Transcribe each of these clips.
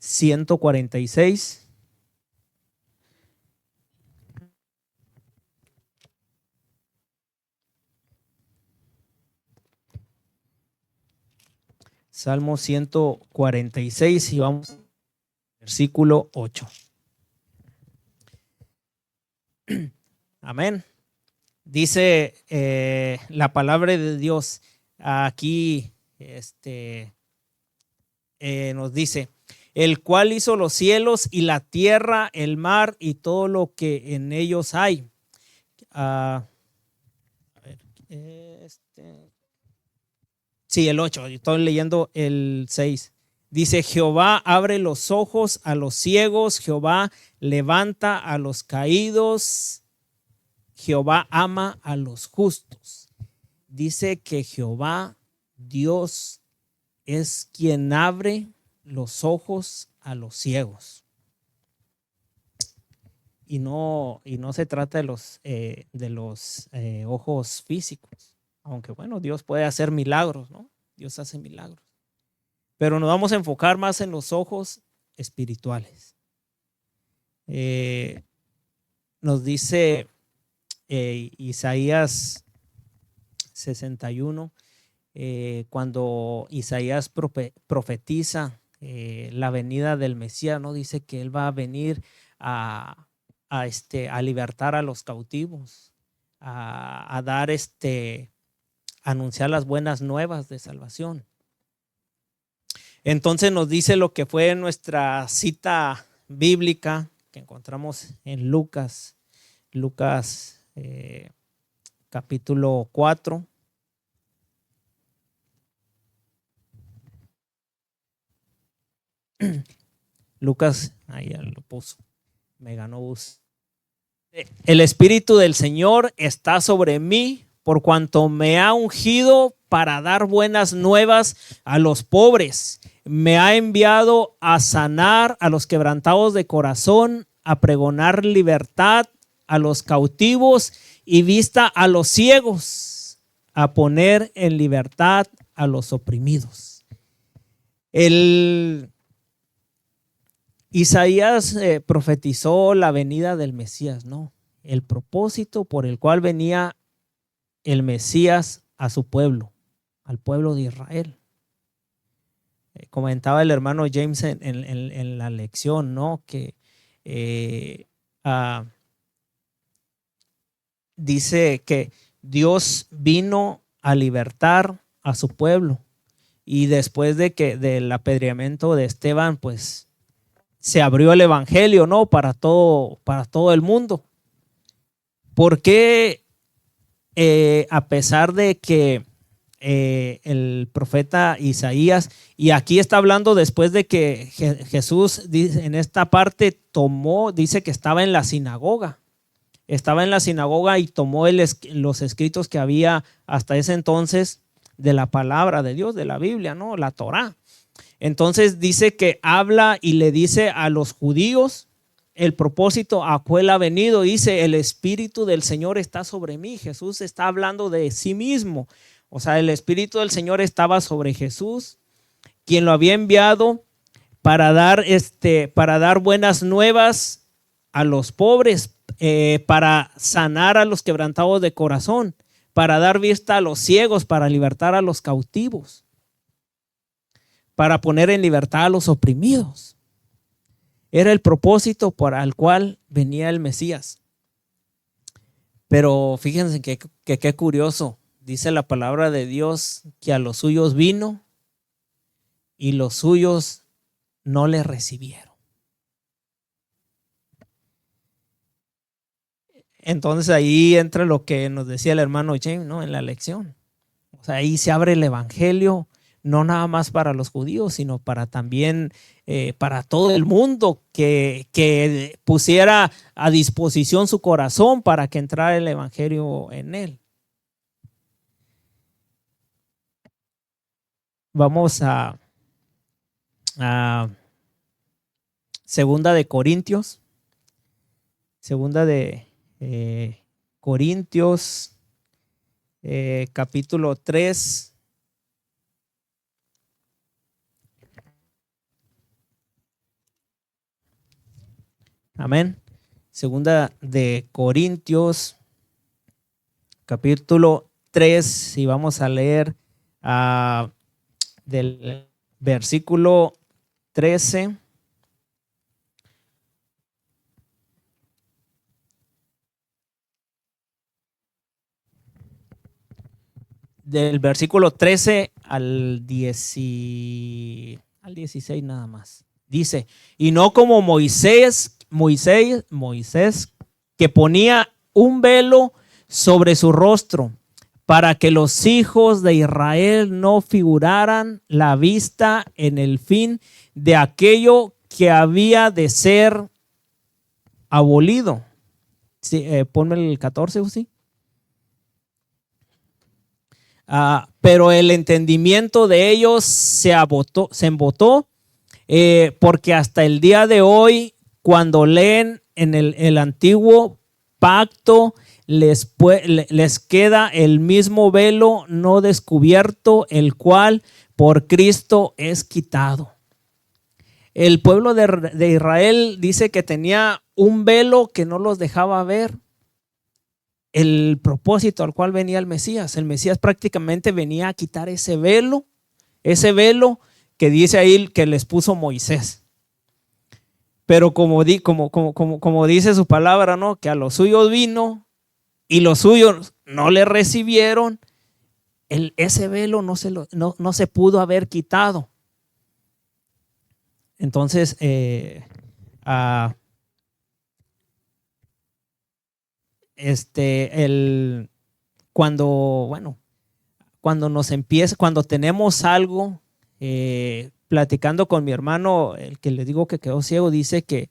146. Salmo 146 y vamos al versículo 8. Amén. Dice la palabra de Dios aquí, nos dice: el cual hizo los cielos y la tierra, el mar y todo lo que en ellos hay. A ver, sí, el 8, estoy leyendo el 6. Dice: Jehová abre los ojos a los ciegos, Jehová levanta a los caídos, Jehová ama a los justos. Dice que Jehová, Dios, es quien abre los ojos a los ciegos. Y no se trata de los ojos físicos. Aunque bueno, Dios puede hacer milagros, ¿no? Dios hace milagros. Pero nos vamos a enfocar más en los ojos espirituales. Nos dice Isaías 61, cuando Isaías profetiza la venida del Mesías, ¿no? Dice que él va a venir a libertar a los cautivos, a dar anunciar las buenas nuevas de salvación. Entonces nos dice lo que fue nuestra cita bíblica que encontramos en Lucas capítulo 4. Lucas, ahí ya lo puso, me ganó bus. El Espíritu del Señor está sobre mí, por cuanto me ha ungido para dar buenas nuevas a los pobres. Me ha enviado a sanar a los quebrantados de corazón, a pregonar libertad a los cautivos y vista a los ciegos, a poner en libertad a los oprimidos. Isaías profetizó la venida del Mesías, ¿no? El propósito por el cual venía el Mesías a su pueblo, al pueblo de Israel. Comentaba el hermano James en la lección, ¿no? Que dice que Dios vino a libertar a su pueblo, y después del apedreamiento de Esteban, pues se abrió el evangelio, ¿no? Para todo el mundo. ¿Por qué a pesar de que el profeta Isaías, y aquí está hablando después de que Jesús dice, en esta parte dice que estaba en la sinagoga, y tomó los escritos que había hasta ese entonces de la palabra de Dios, de la Biblia, ¿no? La Torá. Entonces dice que habla y le dice a los judíos el propósito a cuál ha venido. Dice: el Espíritu del Señor está sobre mí. Jesús está hablando de sí mismo. O sea, el Espíritu del Señor estaba sobre Jesús, quien lo había enviado para dar buenas nuevas a los pobres, para sanar a los quebrantados de corazón, para dar vista a los ciegos, para libertar a los cautivos, para poner en libertad a los oprimidos. Era el propósito para el cual venía el Mesías. Pero fíjense que qué curioso. Dice la palabra de Dios que a los suyos vino y los suyos no le recibieron. Entonces ahí entra lo que nos decía el hermano James, ¿no? En la lección. O sea, ahí se abre el evangelio, no nada más para los judíos, sino para también para todo el mundo, que pusiera a disposición su corazón para que entrara el evangelio en él. Vamos a Segunda de Corintios. Segunda de Corintios, capítulo 3. Amén. Segunda de Corintios, capítulo 3, y vamos a leer del versículo 13. Del versículo 13 al 16 nada más. Dice, y no como Moisés, que ponía un velo sobre su rostro, para que los hijos de Israel no figuraran la vista en el fin de aquello que había de ser abolido. Sí, ponme el 14, ¿sí? Pero el entendimiento de ellos se embotó, porque hasta el día de hoy, cuando leen en el antiguo pacto, les queda el mismo velo no descubierto, el cual por Cristo es quitado. El pueblo de Israel dice que tenía un velo que no los dejaba ver el propósito al cual venía el Mesías. El Mesías prácticamente venía a quitar ese velo que dice ahí que les puso Moisés. Pero como dice su palabra, ¿no? Que a los suyos vino y los suyos no le recibieron. Ese velo no se pudo haber quitado. Entonces, cuando tenemos algo, platicando con mi hermano, el que le digo que quedó ciego, dice que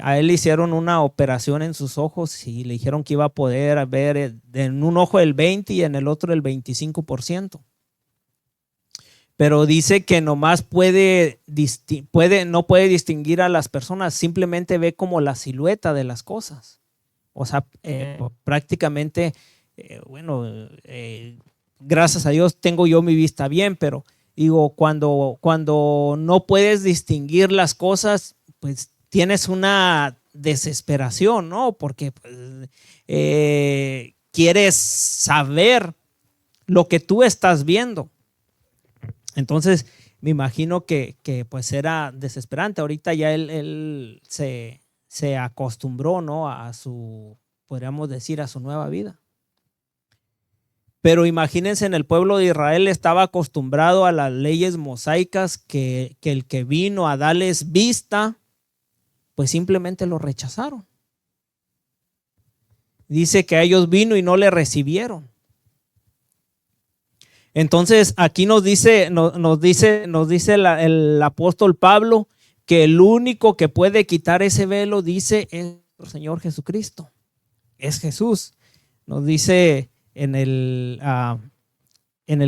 a él le hicieron una operación en sus ojos y le dijeron que iba a poder ver en un ojo el 20% y en el otro el 25%. Pero dice que nomás no puede distinguir a las personas, simplemente ve como la silueta de las cosas. O sea, prácticamente, gracias a Dios tengo yo mi vista bien, pero digo, cuando no puedes distinguir las cosas, pues tienes una desesperación, ¿no? Porque pues, quieres saber lo que tú estás viendo. Entonces, me imagino que pues era desesperante. Ahorita ya él se acostumbró, ¿no? Podríamos decir, a su nueva vida. Pero imagínense, en el pueblo de Israel estaba acostumbrado a las leyes mosaicas, que el que vino a darles vista, pues simplemente lo rechazaron. Dice que a ellos vino y no le recibieron. Entonces aquí nos dice el apóstol Pablo que el único que puede quitar ese velo, dice, es el Señor Jesucristo. Es Jesús. Nos dice en el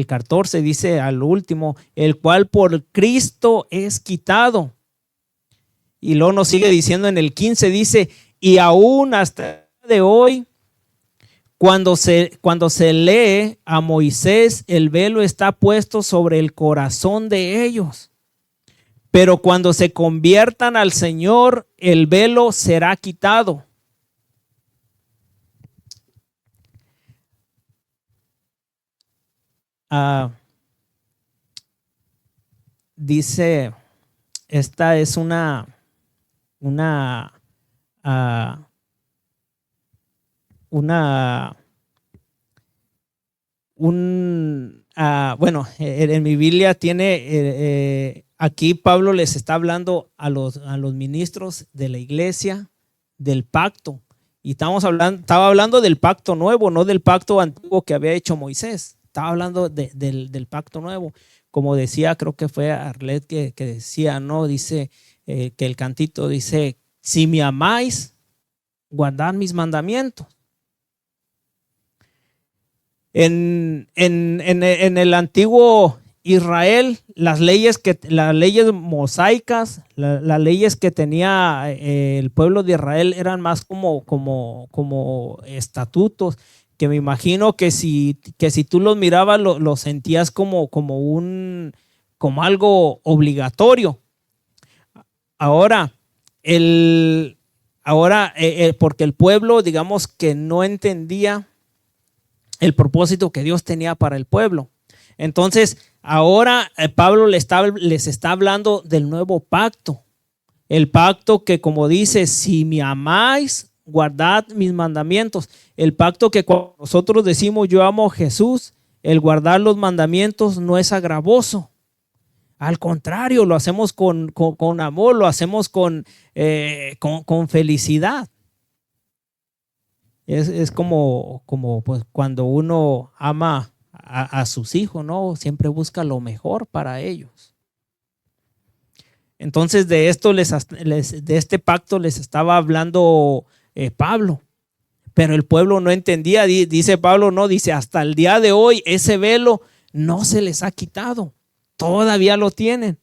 14, dice al último, el cual por Cristo es quitado. Y luego nos sigue diciendo en el 15, dice, y aún hasta el día de hoy, cuando se lee a Moisés, el velo está puesto sobre el corazón de ellos. Pero cuando se conviertan al Señor, el velo será quitado. Dice, esta es bueno, en mi Biblia tiene, aquí Pablo les está hablando a los ministros de la iglesia del pacto. Y estaba hablando del pacto nuevo, no del pacto antiguo que había hecho Moisés. Estaba hablando del pacto nuevo. Como decía, creo que fue Arlet que decía, ¿no? Dice que el cantito dice, si me amáis, guardad mis mandamientos. En el antiguo Israel, las leyes mosaicas, las leyes que tenía el pueblo de Israel eran más como estatutos, que me imagino que si tú los mirabas, lo sentías como algo obligatorio. Ahora, Ahora, porque el pueblo, digamos que no entendía el propósito que Dios tenía para el pueblo. Entonces, ahora Pablo les está hablando del nuevo pacto. El pacto que, como dice, si me amáis, guardad mis mandamientos. El pacto que cuando nosotros decimos yo amo a Jesús, el guardar los mandamientos no es agravoso. Al contrario, lo hacemos con amor, lo hacemos con felicidad. Es como pues, cuando uno ama a sus hijos, ¿no? Siempre busca lo mejor para ellos. Entonces de esto de este pacto les estaba hablando Pablo, pero el pueblo no entendía. Dice Pablo, no, dice hasta el día de hoy ese velo no se les ha quitado, todavía lo tienen.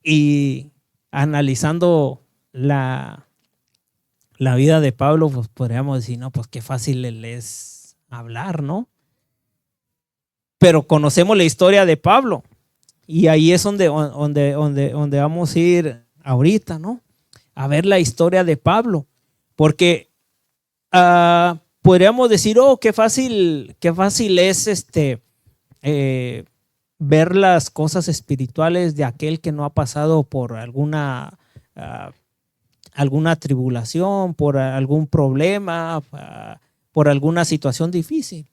Y analizando la vida de Pablo, pues podríamos decir, no, pues qué fácil es hablar, ¿no? Pero conocemos la historia de Pablo. Y ahí es donde vamos a ir ahorita, ¿no? A ver la historia de Pablo. Porque podríamos decir, oh, qué fácil es ver las cosas espirituales de aquel que no ha pasado por alguna tribulación, por algún problema, por alguna situación difícil.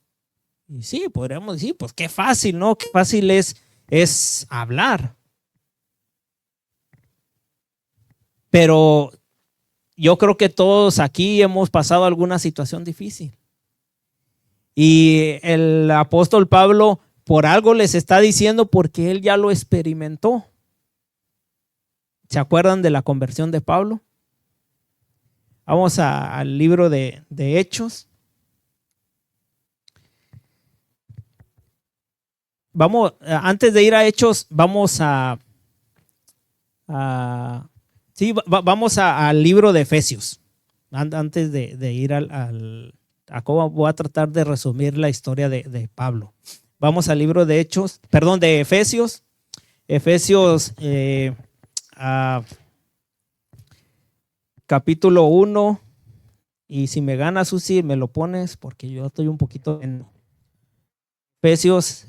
Y sí, podríamos decir, pues qué fácil, ¿no? Qué fácil es hablar. Pero yo creo que todos aquí hemos pasado alguna situación difícil. Y el apóstol Pablo por algo les está diciendo porque él ya lo experimentó. ¿Se acuerdan de la conversión de Pablo? Vamos al libro de Hechos. Vamos, antes de ir a Hechos, vamos vamos al libro de Efesios. Antes de ir voy a tratar de resumir la historia de Pablo. Vamos al libro de de Efesios. Efesios capítulo 1. Y si me ganas, Susi, me lo pones porque yo estoy un poquito en Efesios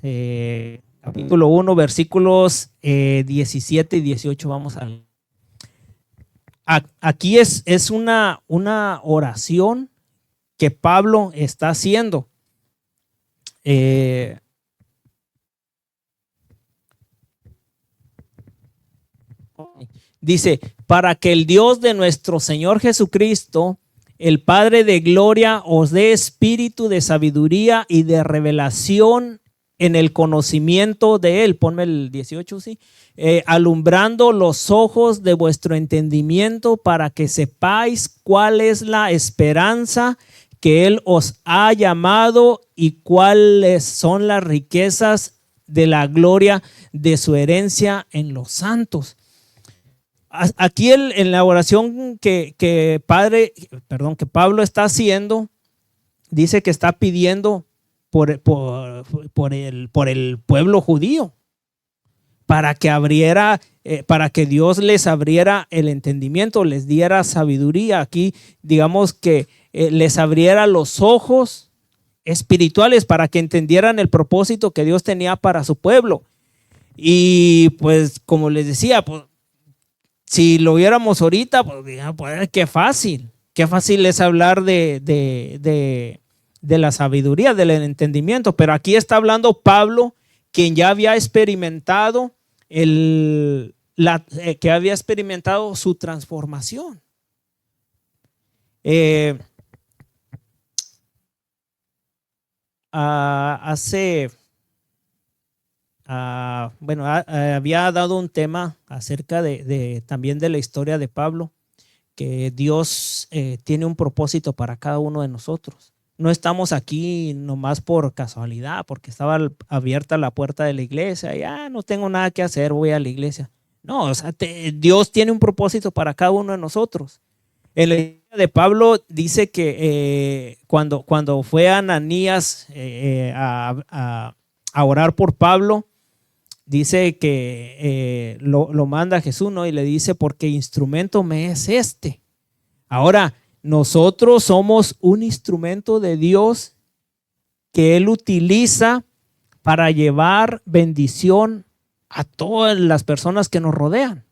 capítulo 1, versículos 17 y 18. Vamos a aquí es una oración que Pablo está haciendo. Dice, para que el Dios de nuestro Señor Jesucristo, el Padre de gloria, os dé espíritu de sabiduría y de revelación en el conocimiento de Él. Ponme el 18, sí. Alumbrando los ojos de vuestro entendimiento para que sepáis cuál es la esperanza que Él os ha llamado y cuáles son las riquezas de la gloria de su herencia en los santos. Aquí en la oración que Pablo está haciendo, dice que está pidiendo por el pueblo judío, para que Dios les abriera el entendimiento, les diera sabiduría. Aquí digamos que les abriera los ojos espirituales para que entendieran el propósito que Dios tenía para su pueblo. Y pues como les decía, pues si lo viéramos ahorita, pues qué fácil es hablar de la sabiduría, del entendimiento. Pero aquí está hablando Pablo, quien ya había experimentado su transformación. Había dado un tema acerca también de la historia de Pablo, que Dios tiene un propósito para cada uno de nosotros. No estamos aquí nomás por casualidad, porque estaba abierta la puerta de la iglesia y no tengo nada que hacer, voy a la iglesia. No, o sea, Dios tiene un propósito para cada uno de nosotros. En la historia de Pablo dice que cuando fue Ananías a orar por Pablo, dice que lo manda Jesús, ¿no? Y le dice, porque instrumento me es este. Ahora, nosotros somos un instrumento de Dios que Él utiliza para llevar bendición a todas las personas que nos rodean.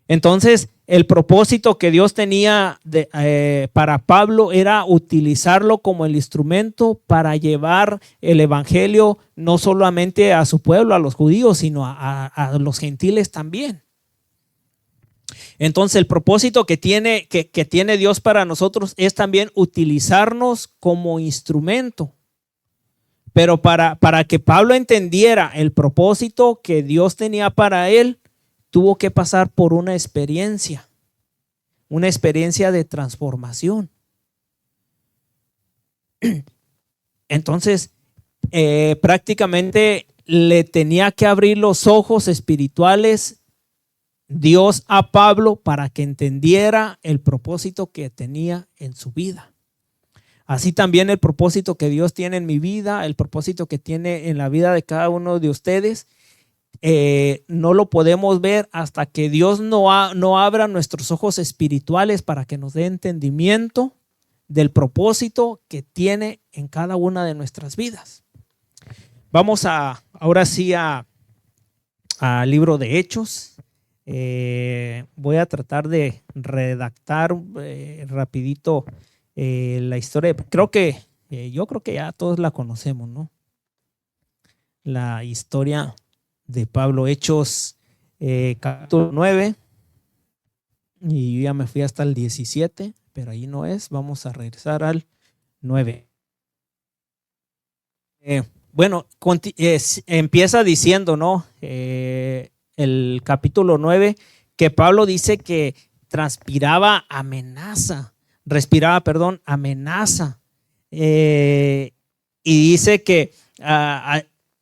Entonces, el propósito que Dios tenía para Pablo era utilizarlo como el instrumento para llevar el evangelio no solamente a su pueblo, a los judíos, sino a los gentiles también. Entonces, el propósito que tiene Dios para nosotros es también utilizarnos como instrumento. Pero para que Pablo entendiera el propósito que Dios tenía para él, tuvo que pasar por una experiencia de transformación. Entonces, prácticamente le tenía que abrir los ojos espirituales Dios a Pablo para que entendiera el propósito que tenía en su vida. Así también el propósito que Dios tiene en mi vida, el propósito que tiene en la vida de cada uno de ustedes, no lo podemos ver hasta que Dios no abra nuestros ojos espirituales para que nos dé entendimiento del propósito que tiene en cada una de nuestras vidas. Vamos ahora sí al libro de Hechos. Voy a tratar de redactar rapidito la historia. Yo creo que ya todos la conocemos, ¿no? La historia de Pablo, Hechos capítulo 9, y yo ya me fui hasta el 17, pero ahí no es. Vamos a regresar al 9. Empieza diciendo, ¿no? El capítulo 9, que Pablo dice que respiraba amenaza. Y dice que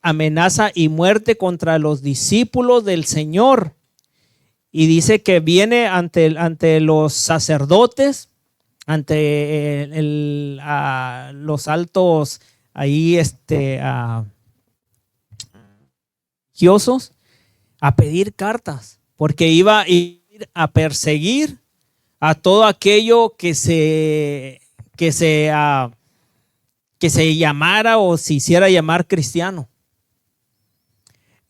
amenaza y muerte contra los discípulos del Señor. Y dice que viene ante los sacerdotes, ante los altos ahí religiosos, a pedir cartas, porque iba a ir a perseguir a todo aquello que se llamara o se hiciera llamar cristiano.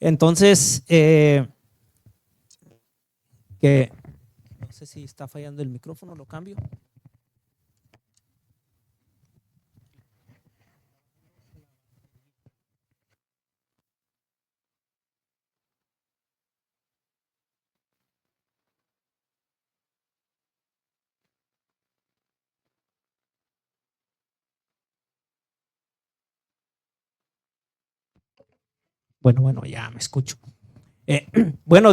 Entonces, que no sé si está fallando el micrófono, lo cambio. Bueno, ya me escucho.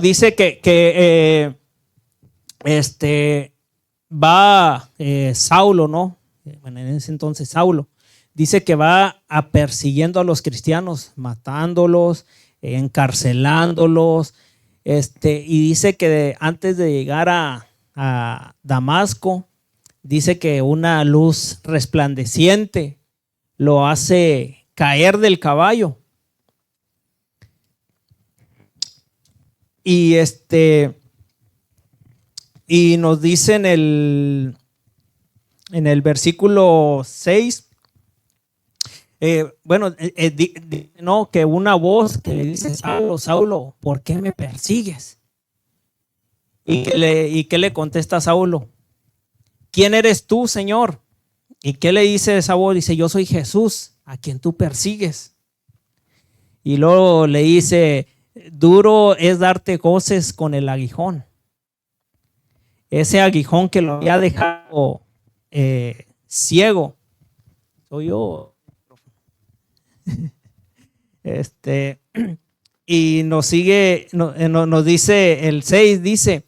Dice que va Saulo, ¿no? Bueno, en ese entonces Saulo dice que va persiguiendo a los cristianos, matándolos, encarcelándolos, y dice que antes de llegar a Damasco, dice que una luz resplandeciente lo hace caer del caballo. Y nos dice en el versículo 6, no, que una voz que le dice: Saulo, Saulo, ¿por qué me persigues? ¿Y qué le contesta Saulo? ¿Quién eres tú, Señor? ¿Y qué le dice esa voz? Dice: yo soy Jesús, a quien tú persigues. Y luego le dice: duro es darte goces con el aguijón. Ese aguijón que lo había dejado ciego. Soy yo. Y nos sigue, nos dice el 6, dice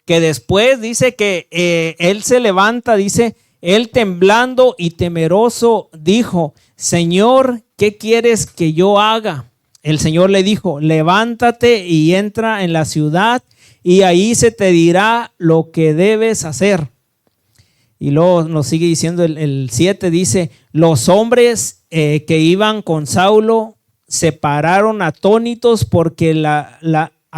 que después dice que él se levanta, dice, él temblando y temeroso dijo: Señor, ¿qué quieres que yo haga? El Señor le dijo: levántate y entra en la ciudad, y ahí se te dirá lo que debes hacer. Y luego nos sigue diciendo el 7, dice: los hombres que iban con Saulo se pararon atónitos porque a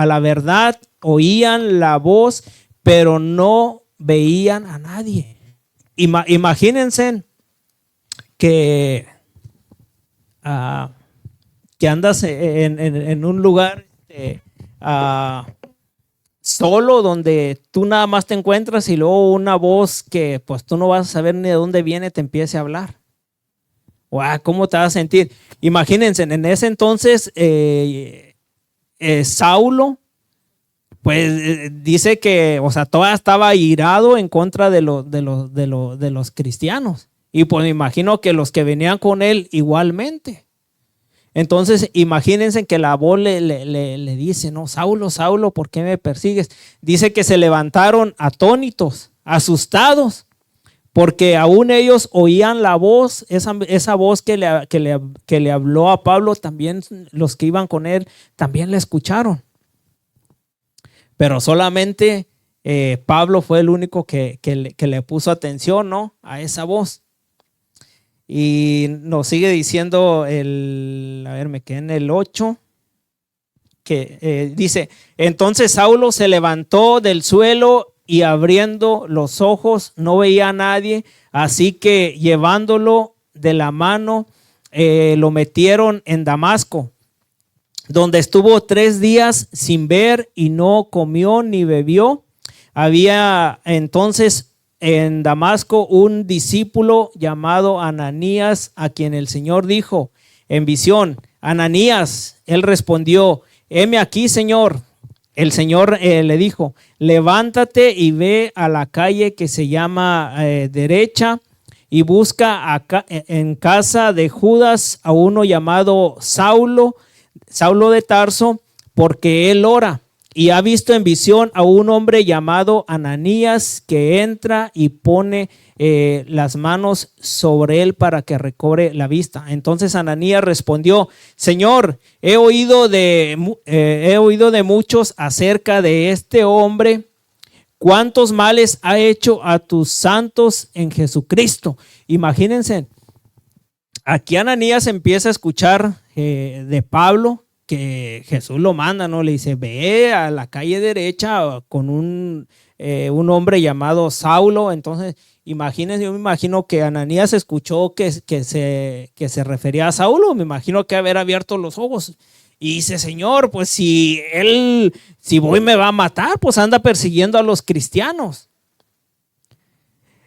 la verdad oían la voz, pero no veían a nadie. Imagínense que, que andas en un lugar solo, donde tú nada más te encuentras y luego una voz que pues tú no vas a saber ni de dónde viene te empiece a hablar. ¿Cómo te vas a sentir? Imagínense, en ese entonces Saulo, pues dice que, o sea, todavía estaba irado en contra de los cristianos. Y pues me imagino que los que venían con él igualmente. Entonces, imagínense que la voz le dice, no, Saulo, Saulo, ¿por qué me persigues? Dice que se levantaron atónitos, asustados, porque aún ellos oían la voz, esa voz que le habló a Pablo. También los que iban con él también la escucharon. Pero solamente Pablo fue el único que le puso atención, ¿no?, a esa voz. Y nos sigue diciendo me quedé en el 8, que dice, entonces Saulo se levantó del suelo y abriendo los ojos no veía a nadie, así que llevándolo de la mano lo metieron en Damasco, donde estuvo 3 días sin ver y no comió ni bebió. Había entonces en Damasco un discípulo llamado Ananías, a quien el Señor dijo en visión, Ananías. Él respondió, heme aquí, Señor. El Señor le dijo, levántate y ve a la calle que se llama Derecha y busca acá, en casa de Judas, a uno llamado Saulo de Tarso, porque él ora. Y ha visto en visión a un hombre llamado Ananías que entra y pone las manos sobre él para que recobre la vista. Entonces Ananías respondió, Señor, he oído de muchos acerca de este hombre, cuántos males ha hecho a tus santos en Jesucristo. Imagínense, aquí Ananías empieza a escuchar de Pablo, que Jesús lo manda, ¿no? Le dice, ve a la calle derecha con un hombre llamado Saulo. Entonces, imagínense, yo me imagino que Ananías escuchó que se refería a Saulo. Me imagino que haber abierto los ojos y dice, Señor, pues si voy me va a matar, pues anda persiguiendo a los cristianos.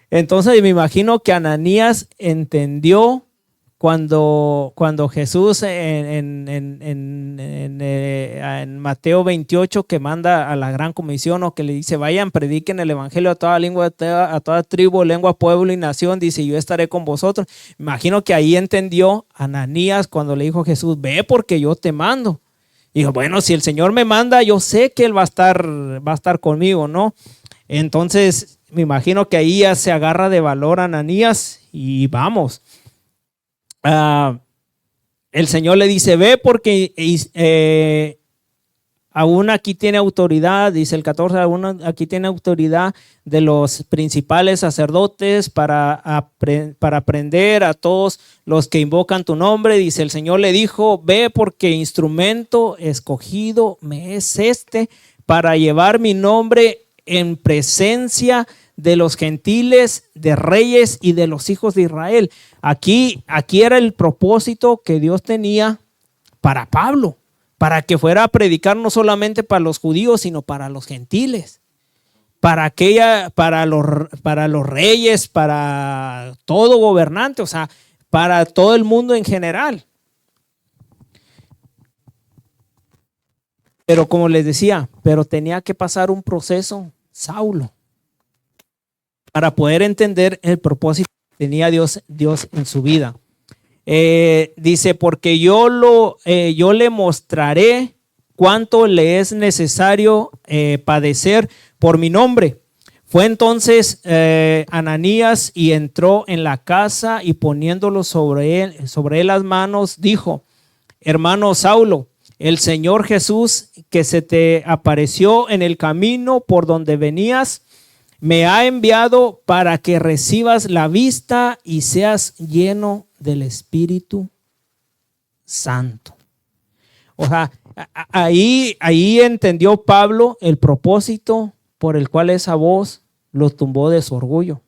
Entonces me imagino que Ananías entendió cuando Jesús en Mateo 28, que manda a la gran comisión, o que le dice, vayan, prediquen el evangelio a toda lengua, a toda tribu, lengua, pueblo y nación, dice, yo estaré con vosotros. Imagino que ahí entendió Ananías cuando le dijo a Jesús, ve porque yo te mando. Y dijo, bueno, si el Señor me manda, yo sé que Él va a estar conmigo, ¿no? Entonces me imagino que ahí ya se agarra de valor Ananías y vamos. El Señor le dice, ve porque aún aquí tiene autoridad, dice el 14, aún aquí tiene autoridad de los principales sacerdotes para prender a todos los que invocan tu nombre. Dice, el Señor le dijo, ve porque instrumento escogido me es para llevar mi nombre en presencia de los gentiles, de reyes y de los hijos de Israel. Aquí era el propósito que Dios tenía para Pablo, para que fuera a predicar no solamente para los judíos, sino para los gentiles, para los reyes, para todo gobernante, o sea, para todo el mundo en general. Pero como les decía, tenía que pasar un proceso, Saulo, para poder entender el propósito que tenía Dios en su vida. Dice, porque yo le mostraré cuánto le es necesario padecer por mi nombre. Fue entonces Ananías y entró en la casa y poniéndolo sobre él las manos, dijo, hermano Saulo, el Señor Jesús que se te apareció en el camino por donde venías, me ha enviado para que recibas la vista y seas lleno del Espíritu Santo. O sea, ahí entendió Pablo el propósito por el cual esa voz lo tumbó de su orgullo,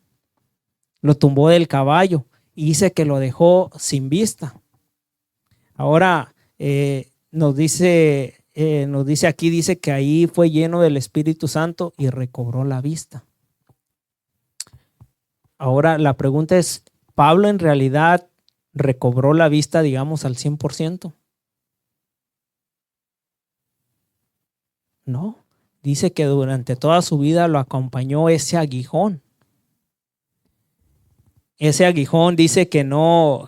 lo tumbó del caballo y dice que lo dejó sin vista. Ahora nos dice aquí, dice que ahí fue lleno del Espíritu Santo y recobró la vista. Ahora la pregunta es, ¿Pablo en realidad recobró la vista, digamos, al 100%? No, dice que durante toda su vida lo acompañó ese aguijón. Ese aguijón dice que no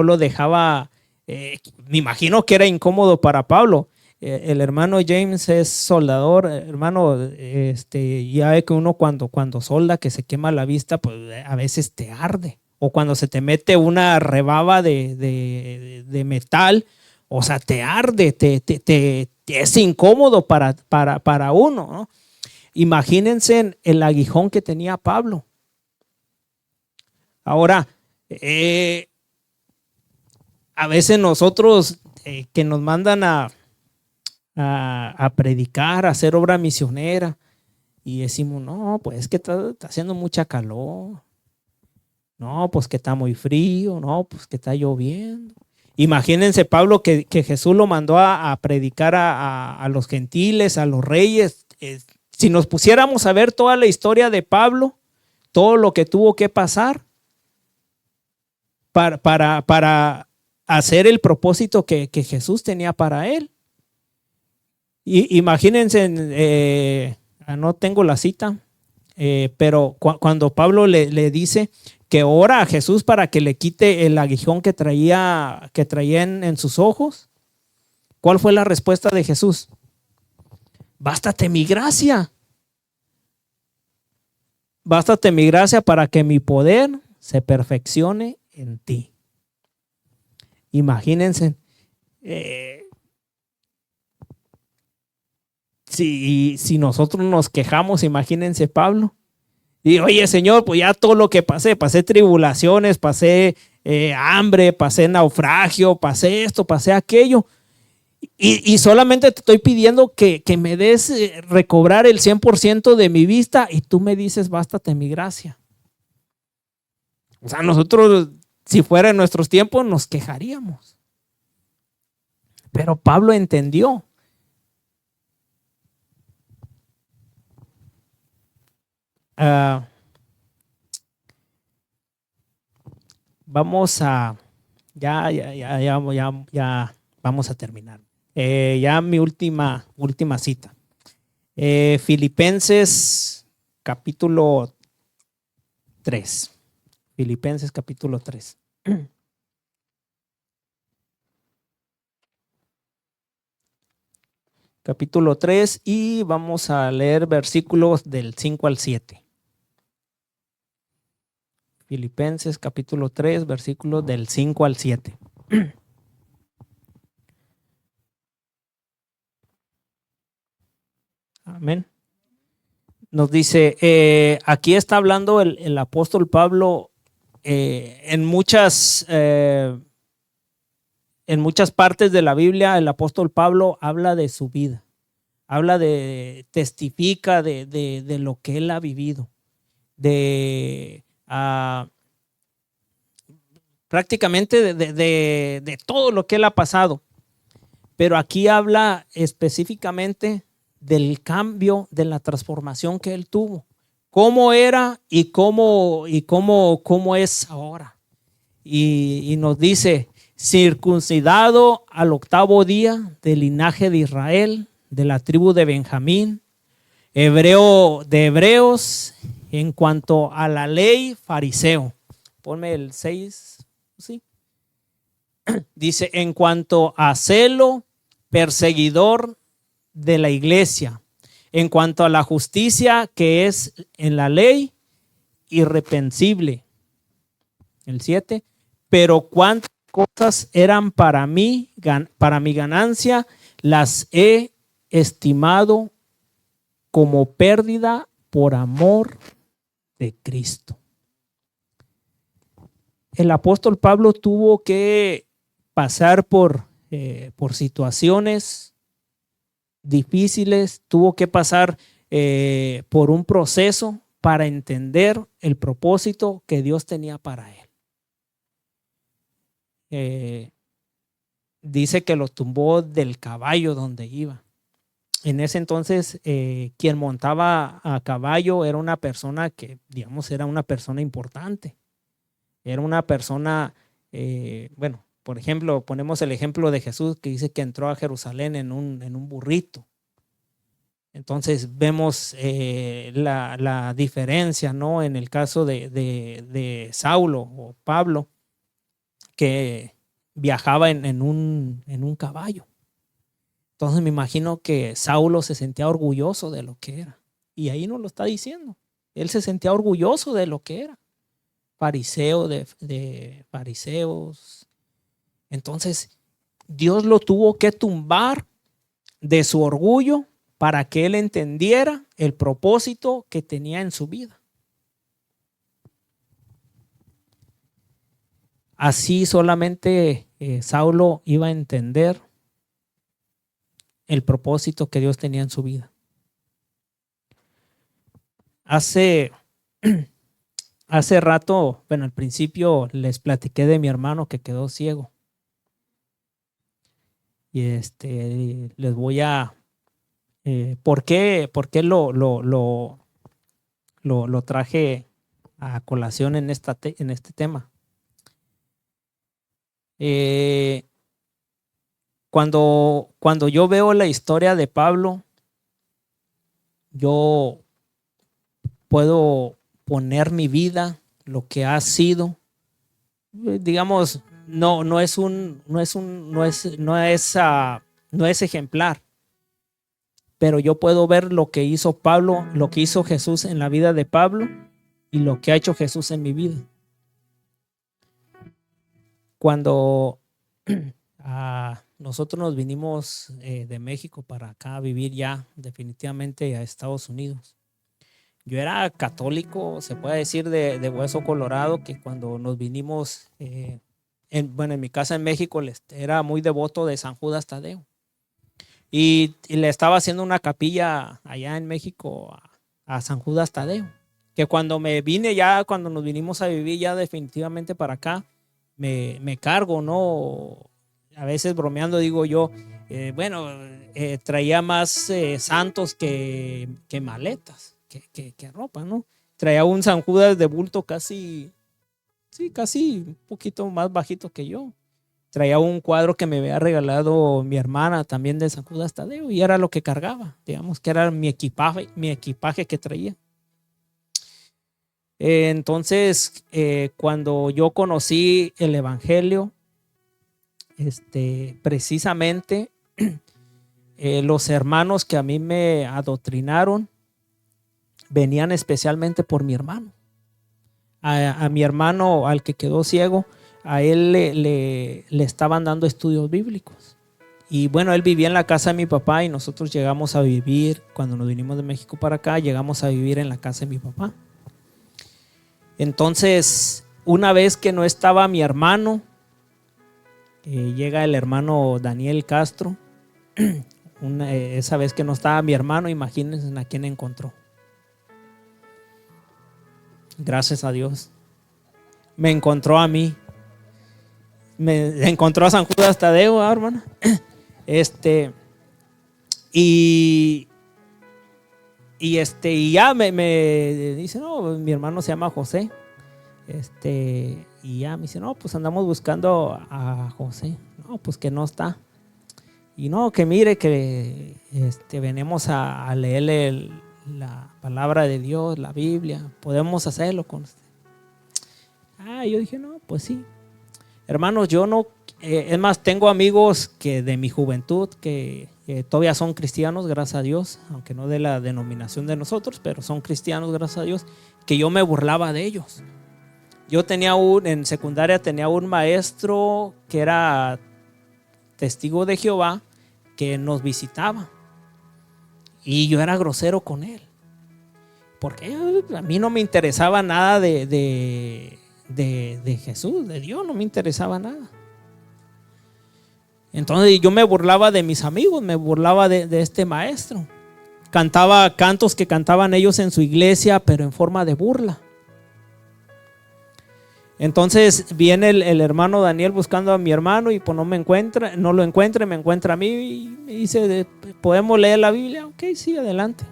lo dejaba, me imagino que era incómodo para Pablo. El hermano James es soldador, hermano, ya ve que uno cuando solda, que se quema la vista, pues a veces te arde. O cuando se te mete una rebaba de metal, o sea, te arde, es incómodo para uno, ¿no? Imagínense el aguijón que tenía Pablo. Ahora, a veces nosotros que nos mandan a predicar, a hacer obra misionera, y decimos, no, pues es que está haciendo mucha calor, no, pues que está muy frío, no, pues que está lloviendo. Imagínense Pablo que Jesús lo mandó a predicar a los gentiles, a los reyes. Si nos pusiéramos a ver toda la historia de Pablo, todo lo que tuvo que pasar para hacer el propósito que Jesús tenía para él. Y imagínense, no tengo la cita, pero cuando Pablo le dice que ora a Jesús para que le quite el aguijón que traía en sus ojos, ¿cuál fue la respuesta de Jesús? Bástate mi gracia. Bástate mi gracia para que mi poder se perfeccione en ti. Imagínense, si nosotros nos quejamos, imagínense Pablo. Y oye, Señor, pues ya todo lo que pasé tribulaciones, pasé hambre, pasé naufragio, pasé esto, pasé aquello. Y solamente te estoy pidiendo que me des recobrar el 100% de mi vista y tú me dices, bástate mi gracia. O sea, nosotros, si fuera en nuestros tiempos, nos quejaríamos. Pero Pablo entendió. Vamos a, ya vamos a terminar. Ya mi última cita. Filipenses capítulo 3. Filipenses capítulo 3. Capítulo 3 y vamos a leer versículos del 5 al 7. Filipenses capítulo 3, versículos del 5 al 7. Amén. Nos dice, aquí está hablando el apóstol Pablo en muchas partes de la Biblia. El apóstol Pablo habla de su vida, testifica de lo que él ha vivido, prácticamente de todo lo que él ha pasado. Pero aquí habla específicamente del cambio, de la transformación que él tuvo, cómo era y cómo es ahora. Y nos dice, circuncidado al 8º día del linaje de Israel, de la tribu de Benjamín, hebreo de hebreos, en cuanto a la ley, fariseo. Ponme el 6, ¿sí? Dice, en cuanto a celo, perseguidor de la iglesia, en cuanto a la justicia que es en la ley, irreprensible. El 7, pero cuántas cosas eran para mi ganancia, las he estimado como pérdida por amor de Cristo. El apóstol Pablo tuvo que pasar por por situaciones difíciles, tuvo que pasar por un proceso para entender el propósito que Dios tenía para él. Dice que lo tumbó del caballo donde iba. En ese entonces, quien montaba a caballo era una persona que, digamos, era una persona importante. Era una persona, bueno, por ejemplo, ponemos el ejemplo de Jesús que dice que entró a Jerusalén en un burrito. Entonces vemos la diferencia, ¿no? En el caso de Saulo o Pablo, que viajaba en un caballo. Entonces me imagino que Saulo se sentía orgulloso de lo que era. Y ahí nos lo está diciendo. Él se sentía orgulloso de lo que era. Fariseo de fariseos. Entonces Dios lo tuvo que tumbar de su orgullo para que él entendiera el propósito que tenía en su vida. Así solamente Saulo iba a entender el propósito que Dios tenía en su vida. Hace rato, bueno, al principio les platiqué de mi hermano que quedó ciego. Y les voy a ¿por qué lo traje a colación en este tema? Cuando yo veo la historia de Pablo, yo puedo poner mi vida, lo que ha sido, digamos, no es ejemplar, pero yo puedo ver lo que hizo Pablo, lo que hizo Jesús en la vida de Pablo y lo que ha hecho Jesús en mi vida. Cuando nosotros nos vinimos de México para acá a vivir ya definitivamente a Estados Unidos. Yo era católico, se puede decir de hueso colorado, que cuando nos vinimos, en mi casa en México, era muy devoto de San Judas Tadeo. Y le estaba haciendo una capilla allá en México a San Judas Tadeo. Que cuando me vine ya, cuando nos vinimos a vivir ya definitivamente para acá, me cargo, ¿no? A veces bromeando digo yo, traía más santos que maletas, que ropa, ¿no? Traía un San Judas de bulto casi un poquito más bajito que yo. Traía un cuadro que me había regalado mi hermana también de San Judas Tadeo y era lo que cargaba, digamos que era mi equipaje que traía. Entonces, cuando yo conocí el evangelio, precisamente los hermanos que a mí me adoctrinaron venían especialmente por mi hermano. A mi hermano, al que quedó ciego, a él le estaban dando estudios bíblicos. Y bueno, él vivía en la casa de mi papá y nosotros llegamos a vivir, cuando nos vinimos de México para acá, llegamos a vivir en la casa de mi papá. Entonces, una vez que no estaba mi hermano, llega el hermano Daniel Castro. Esa vez que no estaba mi hermano, imagínense a quién encontró. Gracias a Dios. Me encontró a mí. Me encontró a San Judas Tadeo, hermano. Y ya me dice, no, mi hermano se llama José. Y ya me dice, no, pues andamos buscando a José. No, pues que no está. Y no, que mire que venimos a leerle la palabra de Dios, la Biblia. Podemos hacerlo con usted. Yo dije, no, pues sí. Hermanos, yo no, es más, tengo amigos que de mi juventud que todavía son cristianos, gracias a Dios, aunque no de la denominación de nosotros, pero son cristianos, gracias a Dios, que yo me burlaba de ellos. Yo en secundaria tenía un maestro que era testigo de Jehová que nos visitaba y yo era grosero con él porque a mí no me interesaba nada de Jesús, de Dios, no me interesaba nada. Entonces yo me burlaba de mis amigos, me burlaba de este maestro. Cantaba cantos que cantaban ellos en su iglesia, pero en forma de burla. Entonces viene el hermano Daniel buscando a mi hermano y pues no lo encuentra, me encuentra a mí y me dice, ¿podemos leer la Biblia? Ok, sí, adelante.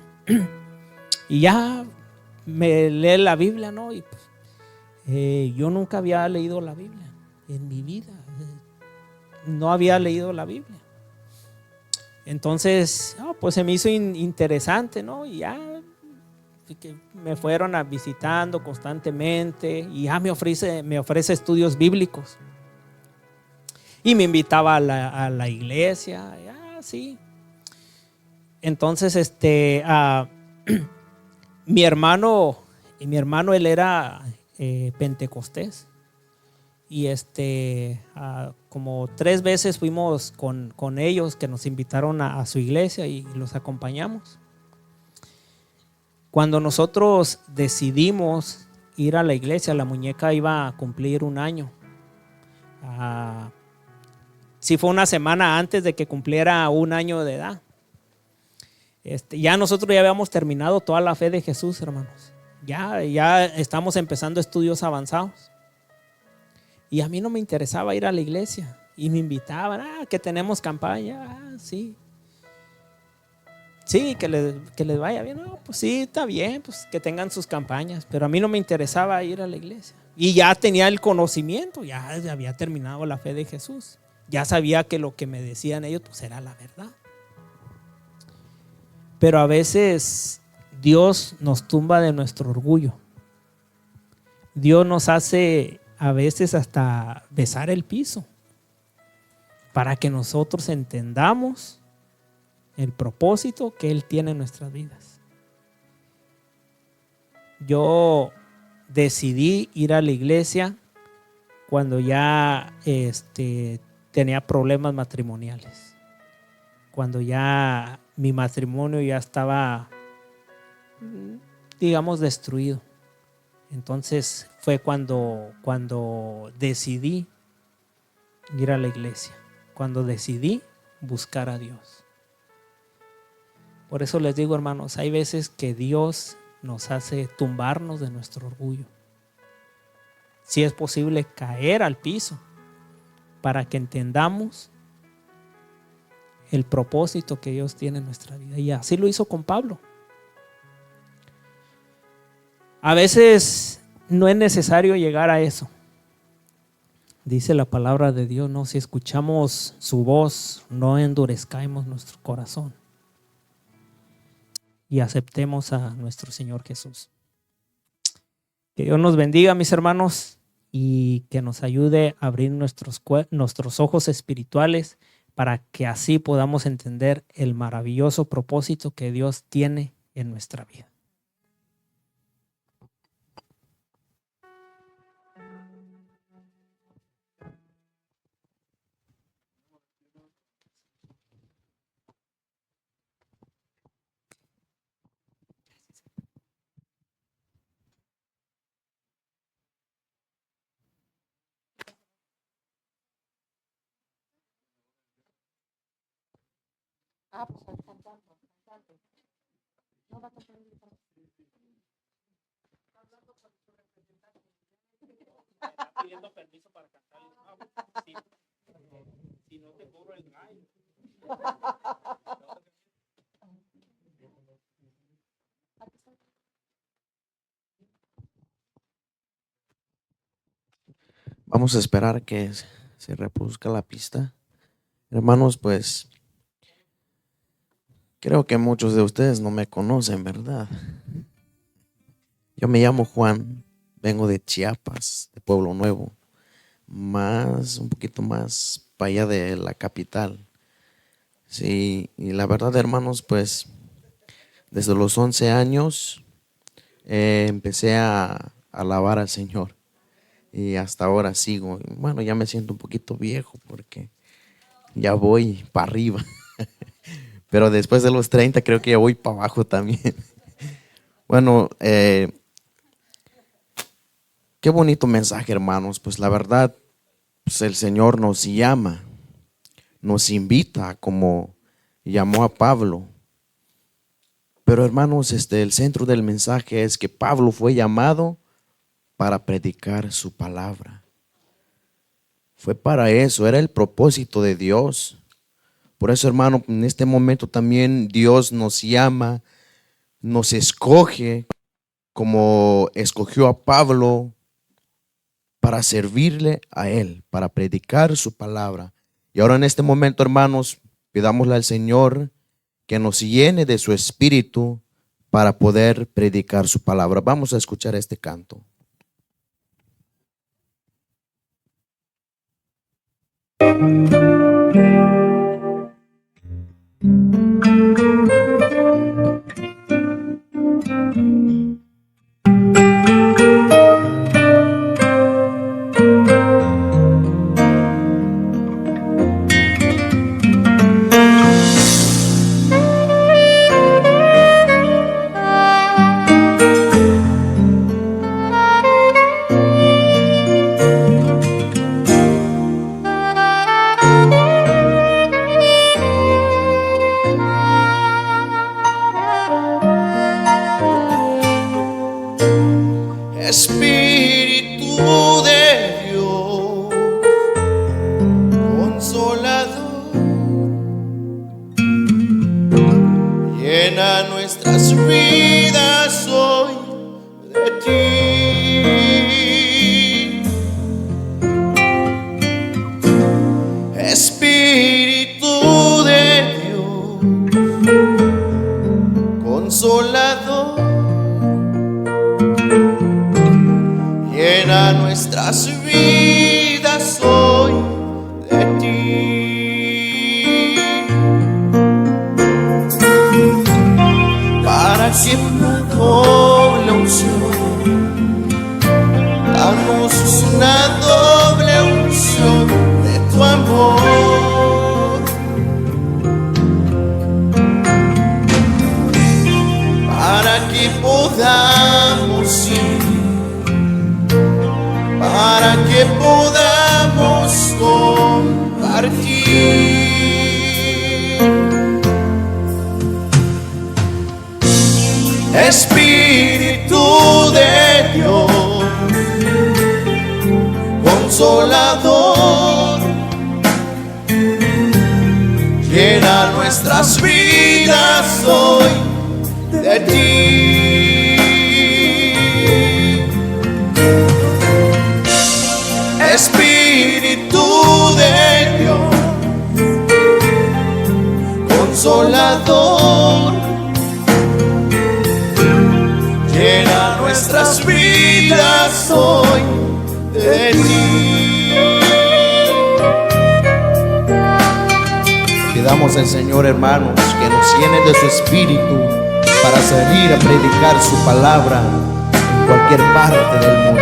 Y ya me lee la Biblia, ¿no? Y pues, yo nunca había leído la Biblia en mi vida. No había leído la Biblia. Entonces, pues se me hizo interesante, ¿no? Y ya que me fueron visitando constantemente y ya me ofrece estudios bíblicos. Y me invitaba a la iglesia, ya, sí. Entonces, mi hermano, él era pentecostés. Y como 3 veces fuimos con ellos, que nos invitaron a su iglesia y los acompañamos. Cuando nosotros decidimos ir a la iglesia, la muñeca iba a cumplir 1 año. Sí, fue una semana antes de que cumpliera 1 año de edad. Ya nosotros ya habíamos terminado toda la fe de Jesús, hermanos. Ya estamos empezando estudios avanzados. Y a mí no me interesaba ir a la iglesia. Y me invitaban, que tenemos campaña, sí. Sí, que les vaya bien. No, pues sí, está bien, pues que tengan sus campañas. Pero a mí no me interesaba ir a la iglesia. Y ya tenía el conocimiento, ya había terminado la fe de Jesús. Ya sabía que lo que me decían ellos pues era la verdad. Pero a veces Dios nos tumba de nuestro orgullo. Dios nos hace a veces hasta besar el piso para que nosotros entendamos el propósito que Él tiene en nuestras vidas. Yo decidí ir a la iglesia cuando ya tenía problemas matrimoniales, cuando ya mi matrimonio ya estaba, digamos, destruido. Entonces fue cuando decidí ir a la iglesia, cuando decidí buscar a Dios. Por eso les digo, hermanos, hay veces que Dios nos hace tumbarnos de nuestro orgullo. Si es posible caer al piso para que entendamos el propósito que Dios tiene en nuestra vida. Y así lo hizo con Pablo. A veces no es necesario llegar a eso. Dice la palabra de Dios, no, si escuchamos su voz, no endurezcamos nuestro corazón y aceptemos a nuestro Señor Jesús. Que Dios nos bendiga, mis hermanos, y que nos ayude a abrir nuestros ojos espirituales para que así podamos entender el maravilloso propósito que Dios tiene en nuestra vida. Pues cantando. No va a cantar el Está pidiendo permiso para cantar. Si no te cobro el gallo. Vamos a esperar que se reproduzca la pista. Hermanos, pues creo que muchos de ustedes no me conocen, ¿verdad? Yo me llamo Juan, vengo de Chiapas, de Pueblo Nuevo, un poquito más para allá de la capital. Sí, y la verdad, hermanos, pues desde los 11 años empecé a alabar al Señor. Y hasta ahora sigo. Bueno, ya me siento un poquito viejo porque ya voy para arriba. Pero después de los 30 creo que ya voy para abajo también. Bueno, qué bonito mensaje, hermanos. Pues la verdad, pues el Señor nos llama. nos invita, como llamó a Pablo. Pero hermanos, el centro del mensaje es que Pablo fue llamado para predicar su palabra. Fue para eso, era el propósito de Dios. Por eso, hermano, en este momento también Dios nos llama, nos escoge, como escogió a Pablo, para servirle a Él, para predicar su palabra. Y ahora en este momento, hermanos, pidámosle al Señor que nos llene de su espíritu para poder predicar su palabra. Vamos a escuchar este canto. Espíritu de Dios, consolador, llena nuestras vidas hoy de ti. Espíritu de Dios, consolador, llena nuestras vidas hoy de ti, para que una doble unción, danos una doble unción de tu amor, para que podamos ir, para que podamos compartir. Espíritu de Dios, consolador, llena nuestras vidas hoy de ti. Espíritu de Dios, consolador, llena nuestras vidas hoy de ti. Pidamos al Señor, hermanos, que nos llene de su espíritu para salir a predicar su palabra en cualquier parte del mundo.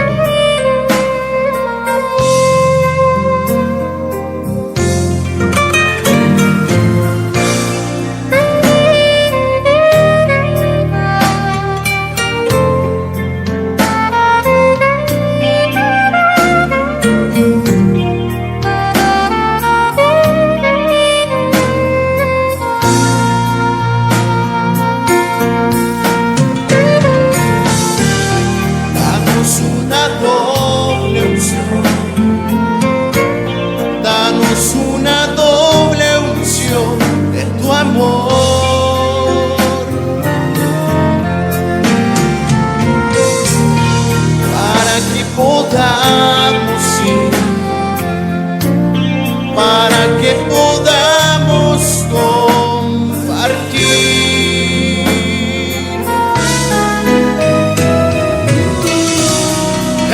Para que podamos compartir.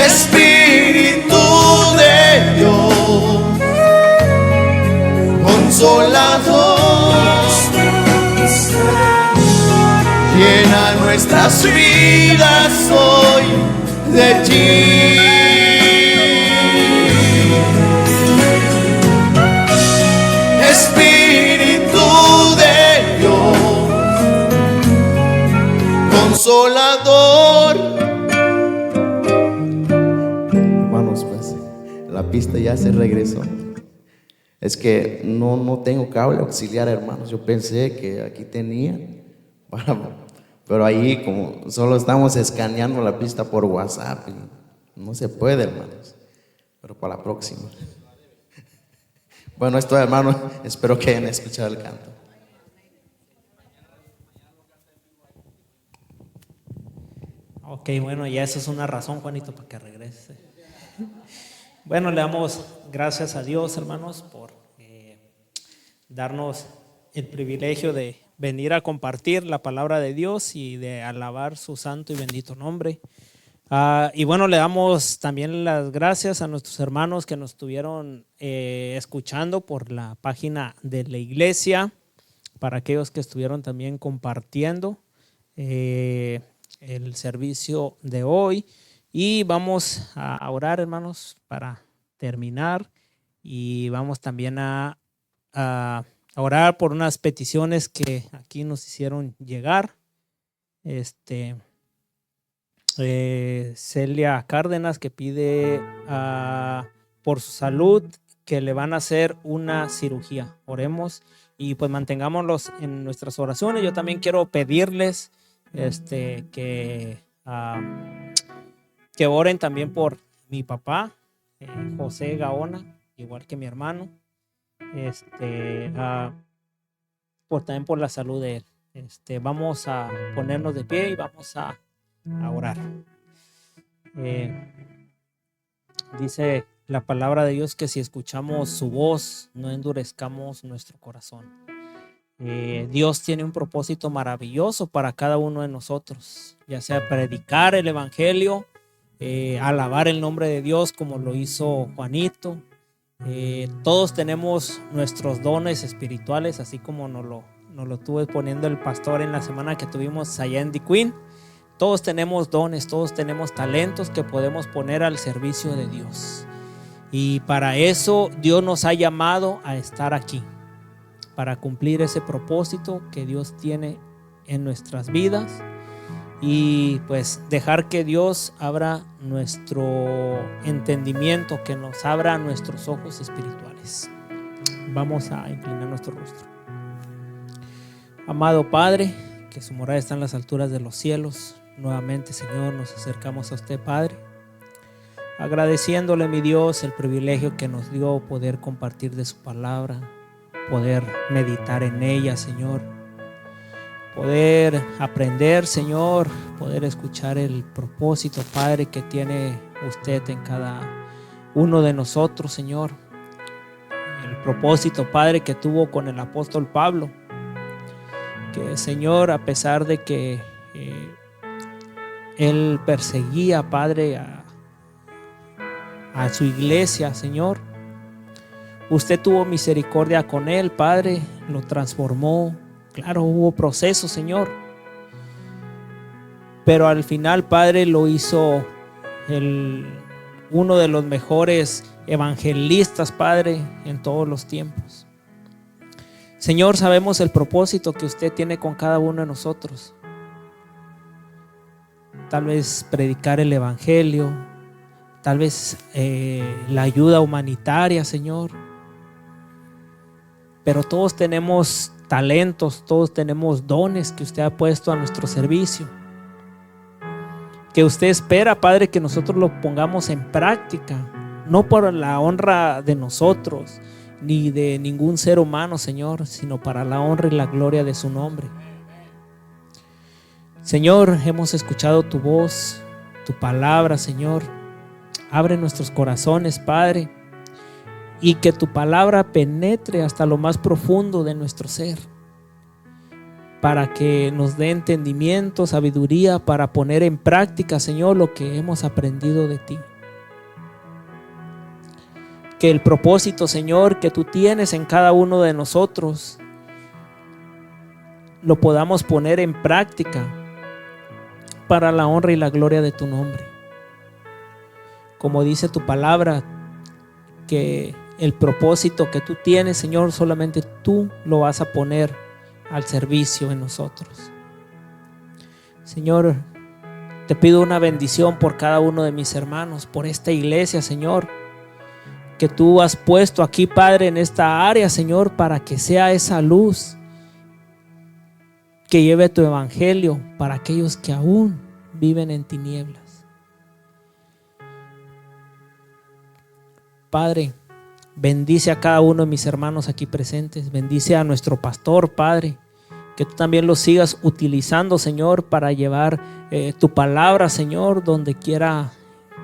Espíritu de Dios, consolador, llena nuestras vidas hoy de ti. Espíritu de Dios, consolador. Hermanos, pues la pista ya se regresó. Es que no tengo cable auxiliar, hermanos. Yo pensé que aquí tenía, pero ahí como solo estamos escaneando la pista por WhatsApp y no se puede, hermanos. Pero para la próxima. Bueno, esto, hermanos, espero que hayan escuchado el canto. Ok, bueno, ya eso es una razón, Juanito, para que regrese. Bueno, le damos gracias a Dios, hermanos, por darnos el privilegio de venir a compartir la palabra de Dios y de alabar su santo y bendito nombre. Y bueno, le damos también las gracias a nuestros hermanos que nos estuvieron escuchando por la página de la iglesia, para aquellos que estuvieron también compartiendo el servicio de hoy. Y vamos a orar, hermanos, para terminar. Y vamos también a orar por unas peticiones que aquí nos hicieron llegar. Celia Cárdenas, que pide por su salud, que le van a hacer una cirugía. Oremos y pues mantengámoslos en nuestras oraciones. Yo también quiero pedirles que oren también por mi papá, José Gaona, igual que mi hermano, también por la salud de él. Vamos a ponernos de pie y vamos a orar. Dice la palabra de Dios que si escuchamos su voz, no endurezcamos nuestro corazón. Dios tiene un propósito maravilloso para cada uno de nosotros, ya sea predicar el evangelio, alabar el nombre de Dios como lo hizo Juanito. Todos tenemos nuestros dones espirituales, así como nos lo estuvo poniendo el pastor en la semana que tuvimos allá en Diquín. Todos tenemos dones, todos tenemos talentos que podemos poner al servicio de Dios. Y para eso Dios nos ha llamado a estar aquí, para cumplir ese propósito que Dios tiene en nuestras vidas y pues dejar que Dios abra nuestro entendimiento, que nos abra nuestros ojos espirituales. Vamos a inclinar nuestro rostro. Amado Padre, que su morada está en las alturas de los cielos, nuevamente, Señor, nos acercamos a usted, Padre, agradeciéndole, mi Dios, el privilegio que nos dio poder compartir de su palabra, poder meditar en ella, Señor, poder aprender, Señor, poder escuchar el propósito, Padre, que tiene usted en cada uno de nosotros, Señor. El propósito, Padre, que tuvo con el apóstol Pablo, que, Señor, a pesar de que él perseguía, Padre, a su iglesia, Señor, usted tuvo misericordia con él, Padre, lo transformó. Claro, hubo procesos, Señor, pero al final, Padre, lo hizo uno de los mejores evangelistas, Padre, en todos los tiempos. Señor, sabemos el propósito que usted tiene con cada uno de nosotros. Tal vez predicar el evangelio, tal vez la ayuda humanitaria, Señor. Pero todos tenemos talentos, todos tenemos dones que usted ha puesto a nuestro servicio, que usted espera, Padre, que nosotros lo pongamos en práctica, no por la honra de nosotros ni de ningún ser humano, Señor, sino para la honra y la gloria de su nombre. Señor, hemos escuchado tu voz, tu palabra, Señor. Abre nuestros corazones, Padre, y que tu palabra penetre hasta lo más profundo de nuestro ser, para que nos dé entendimiento, sabiduría para poner en práctica, Señor, lo que hemos aprendido de ti. Que el propósito, Señor, que tú tienes en cada uno de nosotros, lo podamos poner en práctica para la honra y la gloria de tu nombre. Como dice tu palabra, que el propósito que tú tienes, Señor, solamente tú lo vas a poner al servicio en nosotros. Señor, te pido una bendición por cada uno de mis hermanos, por esta iglesia, Señor, que tú has puesto aquí, Padre, en esta área, Señor, para que sea esa luz que lleve tu evangelio para aquellos que aún viven en tinieblas. Padre, bendice a cada uno de mis hermanos aquí presentes. Bendice a nuestro pastor, Padre. Que tú también lo sigas utilizando, Señor, para llevar tu palabra, Señor, donde quiera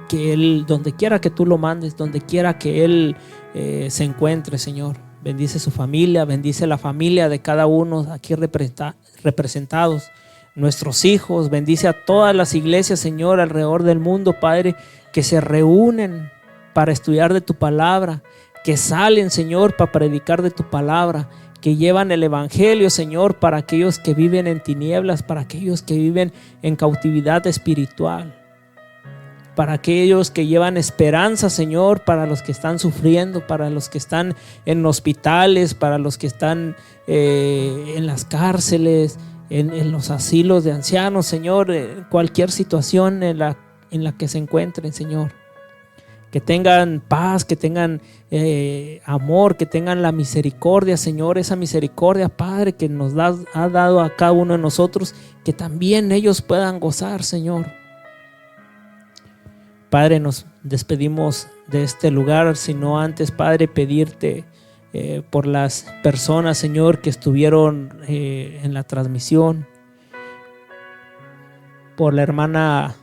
que tú lo mandes, donde quiera que él se encuentre, Señor. Bendice su familia, bendice la familia de cada uno aquí representados, nuestros hijos. Bendice a todas las iglesias, Señor, alrededor del mundo, Padre, que se reúnen para estudiar de tu palabra, que salen, Señor, para predicar de tu palabra, que llevan el evangelio, Señor, para aquellos que viven en tinieblas, para aquellos que viven en cautividad espiritual, para aquellos que llevan esperanza, Señor, para los que están sufriendo, para los que están en hospitales, para los que están en las cárceles, en los asilos de ancianos, Señor, cualquier situación en la que se encuentren, Señor. Que tengan paz, que tengan amor, que tengan la misericordia, Señor, esa misericordia, Padre, que nos ha dado a cada uno de nosotros, que también ellos puedan gozar, Señor. Padre, nos despedimos de este lugar, sino antes, Padre, pedirte por las personas, Señor, que estuvieron en la transmisión, por la hermana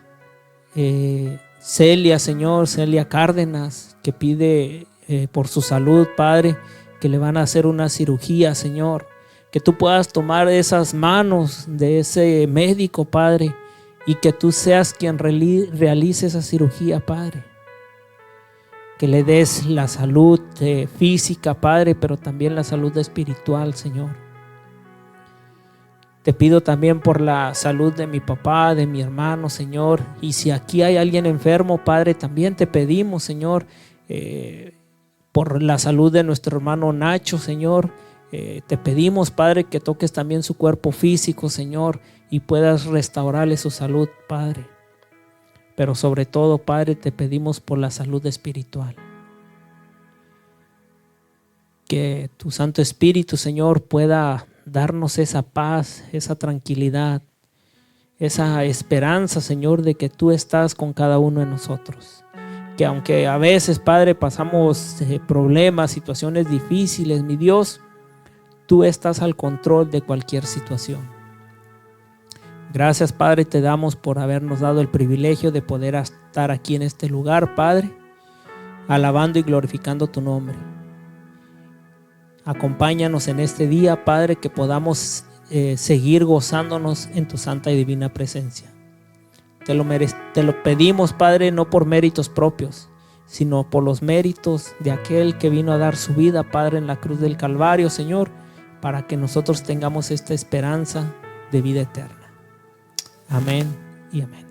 Celia, Señor, Celia Cárdenas, que pide por su salud, Padre, que le van a hacer una cirugía, Señor, que tú puedas tomar esas manos de ese médico, Padre, y que tú seas quien realice esa cirugía, Padre. Que le des la salud física, Padre, pero también la salud espiritual, Señor. Te pido también por la salud de mi papá, de mi hermano, Señor. Y si aquí hay alguien enfermo, Padre, también te pedimos, Señor, por la salud de nuestro hermano Nacho, Señor. Te pedimos, Padre, que toques también su cuerpo físico, Señor, y puedas restaurarle su salud, Padre. Pero sobre todo, Padre, te pedimos por la salud espiritual. Que tu Santo Espíritu, Señor, pueda darnos esa paz, esa tranquilidad, esa esperanza, Señor, de que tú estás con cada uno de nosotros. Que aunque a veces, Padre, pasamos problemas, situaciones difíciles, mi Dios, tú estás al control de cualquier situación. Gracias, Padre, te damos por habernos dado el privilegio de poder estar aquí en este lugar, Padre, alabando y glorificando tu nombre. Acompáñanos en este día, Padre, que podamos seguir gozándonos en tu santa y divina presencia. Te lo pedimos, Padre, no por méritos propios, sino por los méritos de aquel que vino a dar su vida, Padre, en la cruz del Calvario, Señor, para que nosotros tengamos esta esperanza de vida eterna. Amén y amén.